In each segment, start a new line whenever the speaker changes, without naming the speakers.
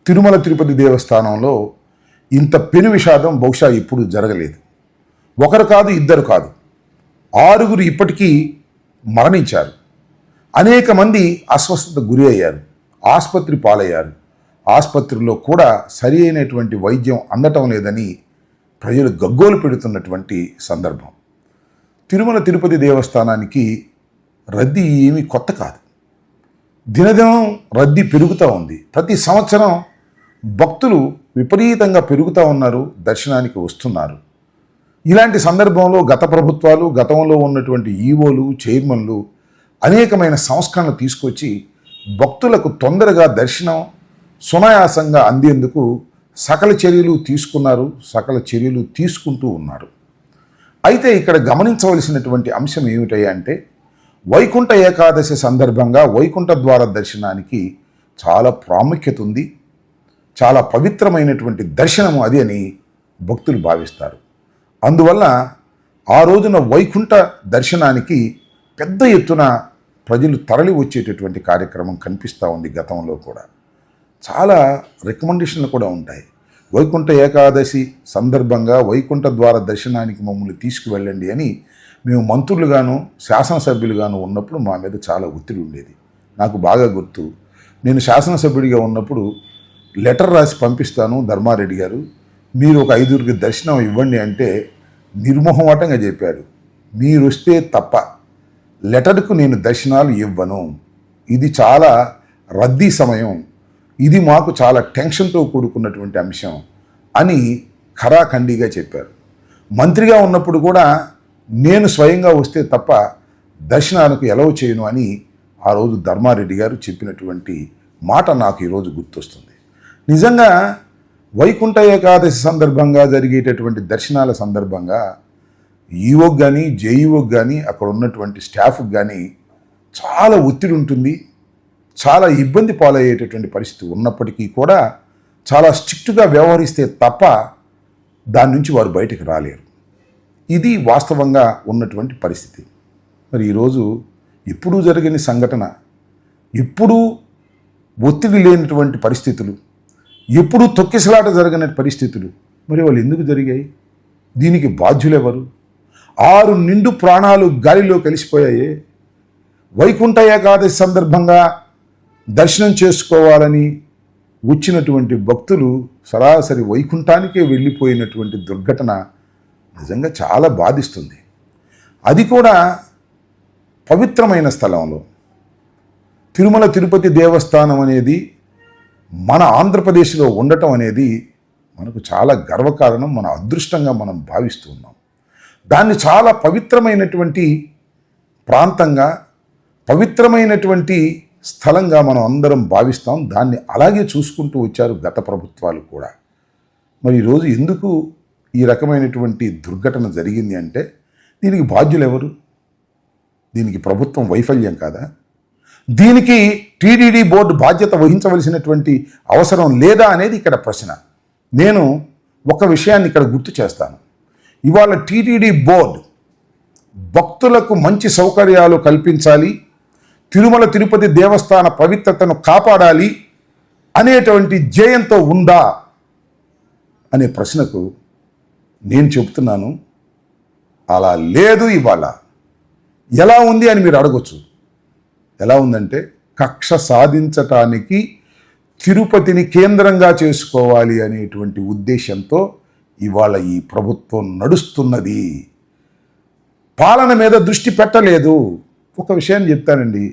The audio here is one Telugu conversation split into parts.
తిరుమల తిరుపతి దేవస్థానంలో ఇంత పెను విషాదం బహుశా ఎప్పుడు జరగలేదు. ఒకరు కాదు, ఇద్దరు కాదు, 6 ఇప్పటికీ మరణించారు. అనేక మంది అస్వస్థత గురి అయ్యారు, ఆసుపత్రి పాలయ్యారు. ఆసుపత్రిలో కూడా సరి అయినటువంటి వైద్యం అందటం లేదని ప్రజలు గగ్గోలు పెడుతున్నటువంటి సందర్భం. తిరుమల తిరుపతి దేవస్థానానికి రద్దీ ఏమీ కొత్త కాదు. దినదినం రద్దీ పెరుగుతూ ఉంది. ప్రతి సంవత్సరం భక్తులు విపరీతంగా పెరుగుతూ ఉన్నారు, దర్శనానికి వస్తున్నారు. ఇలాంటి సందర్భంలో గత ప్రభుత్వాలు, గతంలో ఉన్నటువంటి ఈవోలు, చైర్మన్లు అనేకమైన సంస్కరణలు తీసుకొచ్చి భక్తులకు తొందరగా దర్శనం సునాయాసంగా అందేందుకు సకల చర్యలు తీసుకున్నారు, సకల చర్యలు తీసుకుంటూ ఉన్నారు. అయితే ఇక్కడ గమనించవలసినటువంటి అంశం ఏమిటయ్యా అంటే, వైకుంఠ ఏకాదశి సందర్భంగా వైకుంఠ ద్వార దర్శనానికి చాలా ప్రాముఖ్యత ఉంది. చాలా పవిత్రమైనటువంటి దర్శనము అది అని భక్తులు భావిస్తారు. అందువల్ల ఆ రోజున వైకుంఠ దర్శనానికి పెద్ద ఎత్తున ప్రజలు తరలి వచ్చేటటువంటి కార్యక్రమం కనిపిస్తూ ఉంది. గతంలో కూడా చాలా రికమెండేషన్లు కూడా ఉంటాయి. వైకుంఠ ఏకాదశి సందర్భంగా వైకుంఠ ద్వార దర్శనానికి మమ్మల్ని తీసుకువెళ్ళండి అని మేము మంత్రులుగాను శాసనసభ్యులుగాను ఉన్నప్పుడు మా మీద చాలా ఒత్తిడి ఉండేది. నాకు బాగా గుర్తు, నేను శాసనసభ్యుడిగా ఉన్నప్పుడు లెటర్ రాసి పంపిస్తాను, ధర్మారెడ్డి గారు మీరు ఒక 5 దర్శనం ఇవ్వండి అంటే నిర్మోహమాటంగా చెప్పారు, మీరు వస్తే తప్ప లెటర్కు నేను దర్శనాలు ఇవ్వను, ఇది చాలా రద్దీ సమయం, ఇది మాకు చాలా టెన్షన్తో కూడుకున్నటువంటి అంశం అని ఖరాఖండిగా చెప్పారు. మంత్రిగా ఉన్నప్పుడు కూడా నేను స్వయంగా వస్తే తప్ప దర్శనాలకు ఎలవ్ చేయను అని ఆ రోజు ధర్మారెడ్డి గారు చెప్పినటువంటి మాట నాకు ఈరోజు గుర్తొస్తుంది. నిజంగా వైకుంఠ ఏకాదశి సందర్భంగా జరిగేటటువంటి దర్శనాల సందర్భంగా ఈవోకి కానీ జేఈఓకి కానీ అక్కడ ఉన్నటువంటి స్టాఫ్కి కానీ చాలా ఒత్తిడి ఉంటుంది, చాలా ఇబ్బంది పాలయ్యేటటువంటి పరిస్థితి ఉన్నప్పటికీ కూడా చాలా స్ట్రిక్ట్గా వ్యవహరిస్తే తప్ప దాని నుంచి వారు బయటకు రాలేరు. ఇది వాస్తవంగా ఉన్నటువంటి పరిస్థితి. మరి ఈరోజు ఎప్పుడూ జరగని సంఘటన, ఎప్పుడూ ఒత్తిడి లేనటువంటి పరిస్థితులు, ఎప్పుడూ తొక్కిసలాట జరగని పరిస్థితులు, మరి వాళ్ళు ఎందుకు జరిగాయి? దీనికి బాధ్యులెవరు? 6 నిండు ప్రాణాలు గాలిలో కలిసిపోయాయి. వైకుంఠ ఏకాదశి సందర్భంగా దర్శనం చేసుకోవాలని వచ్చినటువంటి భక్తులు సరాసరి వైకుంఠానికే వెళ్ళిపోయినటువంటి దుర్ఘటన నిజంగా చాలా బాధిస్తుంది. అది కూడా పవిత్రమైన స్థలంలో. తిరుమల తిరుపతి దేవస్థానం అనేది మన ఆంధ్రప్రదేశ్లో ఉండటం అనేది మనకు చాలా గర్వకారణం, మన అదృష్టంగా మనం భావిస్తూ ఉన్నాం. దాన్ని చాలా పవిత్రమైనటువంటి ప్రాంతంగా, పవిత్రమైనటువంటి స్థలంగా మనం అందరం భావిస్తాం. దాన్ని అలాగే చూసుకుంటూ వచ్చారు గత ప్రభుత్వాలు కూడా. మరి ఈరోజు ఎందుకు ఈ రకమైనటువంటి దుర్ఘటన జరిగింది అంటే దీనికి బాధ్యులు ఎవరు? దీనికి ప్రభుత్వం వైఫల్యం కాదా? దీనికి టీటీడీ బోర్డు బాధ్యత వహించవలసినటువంటి అవసరం లేదా అనేది ఇక్కడ ప్రశ్న. నేను ఒక విషయాన్ని ఇక్కడ గుర్తు చేస్తాను. ఇవాళ టీటీడీ బోర్డు భక్తులకు మంచి సౌకర్యాలు కల్పించాలి, తిరుమల తిరుపతి దేవస్థాన పవిత్రతను కాపాడాలి అనేటువంటి ధ్యేయంతో ఉందా అనే ప్రశ్నకు నేను చెప్తున్నాను, అలా లేదు. ఇవాళ ఎలా ఉంది అని మీరు అడగొచ్చు. ఎలా ఉందంటే, కక్ష సాధించటానికి తిరుపతిని కేంద్రంగా చేసుకోవాలి అనేటువంటి ఉద్దేశంతో ఇవాళ ఈ ప్రభుత్వం నడుస్తున్నది. పాలన మీద దృష్టి పెట్టలేదు. ఒక విషయాన్ని చెప్తానండి,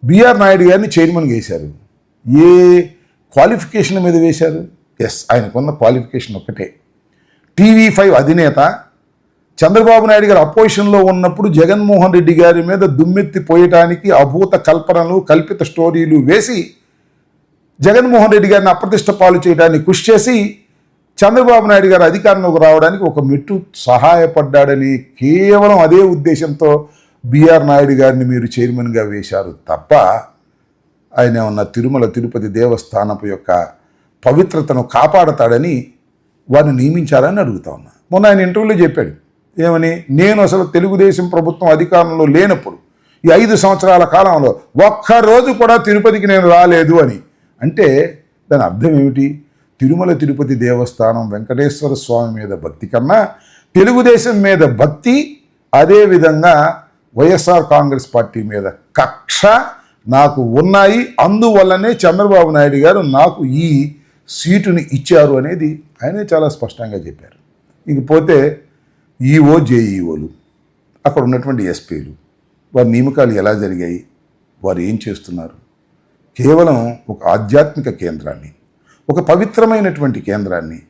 బిఆర్ నాయుడు గారిని చైర్మన్గా వేశారు. ఏ క్వాలిఫికేషన్ మీద వేశారు? ఎస్, ఆయనకున్న క్వాలిఫికేషన్ ఒక్కటే. TV5 అధినేత చంద్రబాబు నాయుడు గారు అపోజిషన్లో ఉన్నప్పుడు జగన్మోహన్ రెడ్డి గారి మీద దుమ్మెత్తి పోయటానికి అభూత కల్పనలు, కల్పిత స్టోరీలు వేసి జగన్మోహన్ రెడ్డి గారిని అప్రతిష్ట పాలు చేయడానికి కృషి చేసి చంద్రబాబు నాయుడు గారు అధికారంలోకి రావడానికి ఒక మెట్టు సహాయపడ్డాడని కేవలం అదే ఉద్దేశంతో బిఆర్ నాయుడు గారిని మీరు చైర్మన్గా వేశారు తప్ప ఆయన ఉన్న తిరుమల తిరుపతి దేవస్థానపు యొక్క పవిత్రతను కాపాడతాడని వారిని నియమించారని అడుగుతా ఉన్నా. మొన్న ఆయన ఇంటర్వ్యూలో చెప్పాడు ఏమని, నేను అసలు తెలుగుదేశం ప్రభుత్వం అధికారంలో లేనప్పుడు ఈ 5 సంవత్సరాల కాలంలో ఒక్కరోజు కూడా తిరుపతికి నేను రాలేదు అని. అంటే దాని అర్థం ఏమిటి? తిరుమల తిరుపతి దేవస్థానం వెంకటేశ్వర స్వామి మీద భక్తి కన్నా తెలుగుదేశం మీద భక్తి, అదేవిధంగా వైఎస్ఆర్ కాంగ్రెస్ పార్టీ మీద కక్ష నాకు ఉన్నాయి. అందువల్లనే చంద్రబాబు నాయుడు గారు నాకు ఈ సీటుని ఇచ్చారు అనేది ఆయనే చాలా స్పష్టంగా చెప్పారు. ఇకపోతే ఈఓ జేఈఓలు, అక్కడ ఉన్నటువంటి ఎస్పీలు, వారి నియామకాలు ఎలా జరిగాయి, వారు ఏం చేస్తున్నారు? కేవలం ఒక ఆధ్యాత్మిక కేంద్రాన్ని, ఒక పవిత్రమైనటువంటి కేంద్రాన్ని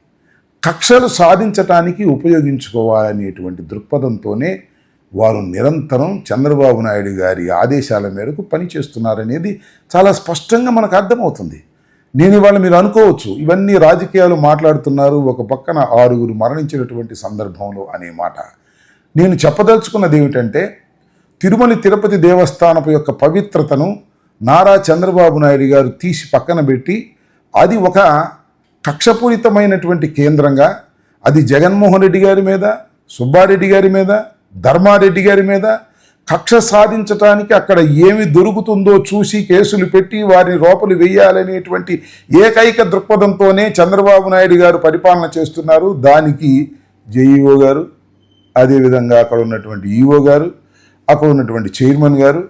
కక్షలు సాధించటానికి ఉపయోగించుకోవాలనేటువంటి దృక్పథంతోనే వారు నిరంతరం చంద్రబాబు నాయుడు గారి ఆదేశాల మేరకు పనిచేస్తున్నారనేది చాలా స్పష్టంగా మనకు అర్థమవుతుంది. నేను ఇవాళ మీరు అనుకోవచ్చు ఇవన్నీ రాజకీయాలు మాట్లాడుతున్నారు, ఒక పక్కన 6 మరణించినటువంటి సందర్భంలో అనే మాట. నేను చెప్పదలుచుకున్నది ఏమిటంటే, తిరుమల తిరుపతి దేవస్థానపు యొక్క పవిత్రతను నారా చంద్రబాబు నాయుడు గారు తీసి పక్కన పెట్టి అది ఒక కక్షపూరితమైనటువంటి కేంద్రంగా, అది జగన్మోహన్ రెడ్డి గారి మీద, సుబ్బారెడ్డి గారి మీద, ధర్మారెడ్డి గారి మీద కక్ష సాధించటానికి అక్కడ ఏమి దొరుకుతుందో చూసి కేసులు పెట్టి వారిని లోపలి వేయాలనేటువంటి ఏకైక దృక్పథంతోనే చంద్రబాబు నాయుడు గారు పరిపాలన చేస్తున్నారు. దానికి జేఈఓ గారు, అదేవిధంగా అక్కడ ఉన్నటువంటి ఈఓ గారు, అక్కడ ఉన్నటువంటి చైర్మన్ గారు,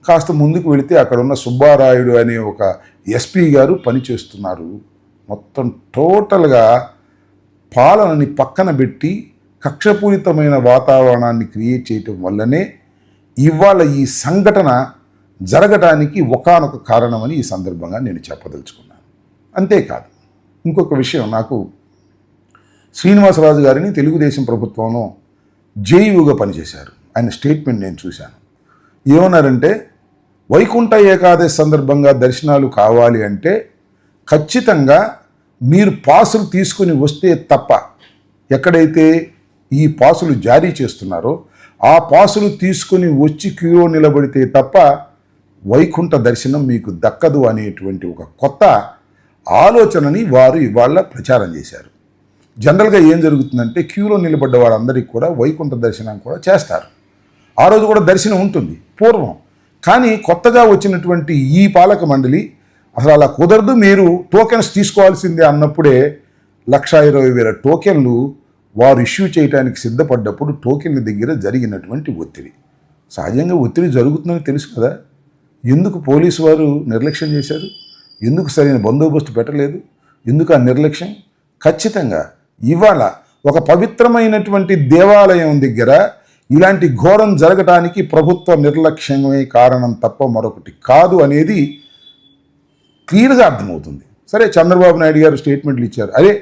కాస్త ముందుకు వెళితే అక్కడ ఉన్న సుబ్బారాయుడు అనే ఒక ఎస్పీ గారు పనిచేస్తున్నారు. మొత్తం టోటల్గా పాలనని పక్కన పెట్టి కక్షపూరితమైన వాతావరణాన్ని క్రియేట్ చేయటం వల్లనే ఇవాళ ఈ సంఘటన జరగడానికి ఒకానొక కారణమని ఈ సందర్భంగా నేను చెప్పదలుచుకున్నాను. అంతేకాదు, ఇంకొక విషయం, నాకు శ్రీనివాసరాజు గారిని తెలుగుదేశం ప్రభుత్వంలో జేఈఓగా పనిచేశారు. ఆయన స్టేట్మెంట్ నేను చూశాను. ఏమన్నారంటే, వైకుంఠ ఏకాదశి సందర్భంగా దర్శనాలు కావాలి అంటే ఖచ్చితంగా మీరు పాసులు తీసుకుని వస్తే తప్ప, ఎక్కడైతే ఈ పాసులు జారీ చేస్తున్నారో ఆ పాసులు తీసుకుని వచ్చి క్యూలో నిలబడితే తప్ప వైకుంఠ దర్శనం మీకు దక్కదు అనేటువంటి ఒక కొత్త ఆలోచనని వారు ఇవాళ ప్రచారం చేశారు. జనరల్గా ఏం జరుగుతుందంటే, క్యూలో నిలబడ్డ వారందరికీ కూడా వైకుంఠ దర్శనం కూడా చేస్తారు. ఆ రోజు కూడా దర్శనం ఉంటుంది పూర్వం. కానీ కొత్తగా వచ్చినటువంటి ఈ పాలక మండలి అసలు అలా కుదరదు, మీరు టోకెన్స్ తీసుకోవాల్సిందే అన్నప్పుడే 1,20,000 టోకెన్లు వారు ఇష్యూ చేయడానికి సిద్ధపడ్డప్పుడు టోకెన్ల దగ్గర జరిగినటువంటి ఒత్తిడి. సహజంగా ఒత్తిడి జరుగుతుందని తెలుసు కదా, ఎందుకు పోలీసు వారు నిర్లక్ష్యం చేశారు? ఎందుకు సరైన బందోబస్తు పెట్టలేదు? ఎందుకు ఆ నిర్లక్ష్యం? ఖచ్చితంగా ఇవాళ ఒక పవిత్రమైనటువంటి దేవాలయం దగ్గర ఇలాంటి ఘోరం జరగటానికి ప్రభుత్వ నిర్లక్ష్యమే కారణం తప్ప మరొకటి కాదు అనేది క్లియర్గా అర్థమవుతుంది. సరే, చంద్రబాబు నాయుడు గారు స్టేట్మెంట్లు ఇచ్చారు. అరే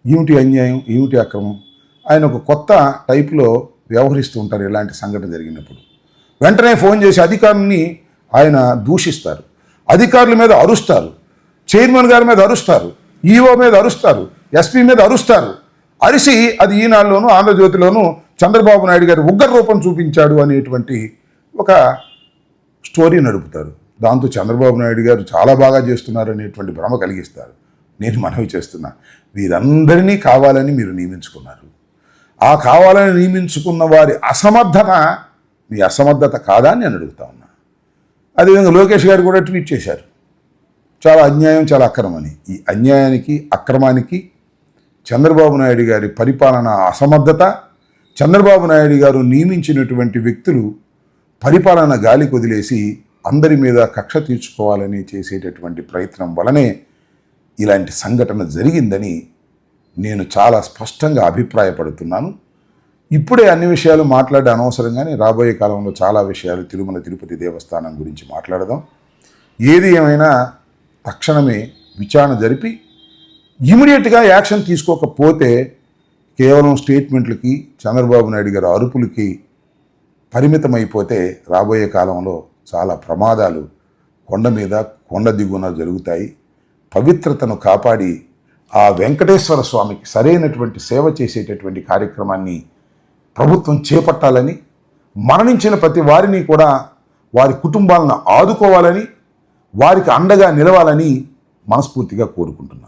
ఏమిటి అన్యాయం, ఏమిటి అక్రమం? ఆయన ఒక కొత్త టైప్లో వ్యవహరిస్తూ ఉంటారు. ఇలాంటి సంఘటన జరిగినప్పుడు వెంటనే ఫోన్ చేసి అధికారుల్ని ఆయన దూషిస్తారు, అధికారుల మీద అరుస్తారు, చైర్మన్ గారి మీద అరుస్తారు, ఈఓ మీద అరుస్తారు, ఎస్పీ మీద అరుస్తారు. అరిసి అది ఈనాడులోనూ ఆంధ్రజ్యోతిలోనూ చంద్రబాబు నాయుడు గారి ఉగ్ర రూపం చూపించాడు అనేటువంటి ఒక స్టోరీ నడుపుతారు. దాంతో చంద్రబాబు నాయుడు గారు చాలా బాగా చేస్తున్నారు అనేటువంటి భ్రమ కలిగిస్తారు. నేను మనవి చేస్తున్నా, వీరందరినీ కావాలని మీరు నియమించుకున్నారు. ఆ కావాలని నియమించుకున్న వారి అసమర్థత మీ అసమర్థత కాదా అని నేను అడుగుతా ఉన్నా. అదేవిధంగా లోకేష్ గారు కూడా ట్వీట్ చేశారు, చాలా అన్యాయం, చాలా అక్రమని. ఈ అన్యాయానికి, అక్రమానికి చంద్రబాబు నాయుడు గారి పరిపాలన అసమర్థత, చంద్రబాబు నాయుడు గారు నియమించినటువంటి వ్యక్తులు పరిపాలన గాలి కొదిలేసి అందరి మీద కక్ష తీర్చుకోవాలని చేసేటటువంటి ప్రయత్నం వలనే ఇలాంటి సంఘటన జరిగిందని నేను చాలా స్పష్టంగా అభిప్రాయపడుతున్నాను. ఇప్పుడే అన్ని విషయాలు మాట్లాడే అనవసరంగానే రాబోయే కాలంలో చాలా విషయాలు తిరుమల తిరుపతి దేవస్థానం గురించి మాట్లాడదాం. ఏది ఏమైనా తక్షణమే విచారణ జరిపి ఇమీడియట్గా యాక్షన్ తీసుకోకపోతే కేవలం స్టేట్మెంట్లకి, చంద్రబాబు నాయుడు గారి అరుపులకి పరిమితమైపోతే రాబోయే కాలంలో చాలా ప్రమాదాలు కొండ మీద కొండ దిగువన జరుగుతాయి. పవిత్రతను కాపాడి ఆ వెంకటేశ్వర స్వామికి సరైనటువంటి సేవ చేసేటటువంటి కార్యక్రమాన్ని ప్రభుత్వం చేపట్టాలని, మరణించిన ప్రతి వారిని కూడా వారి కుటుంబాలను ఆదుకోవాలని, వారికి అండగా నిలవాలని మనస్ఫూర్తిగా కోరుకుంటున్నాను.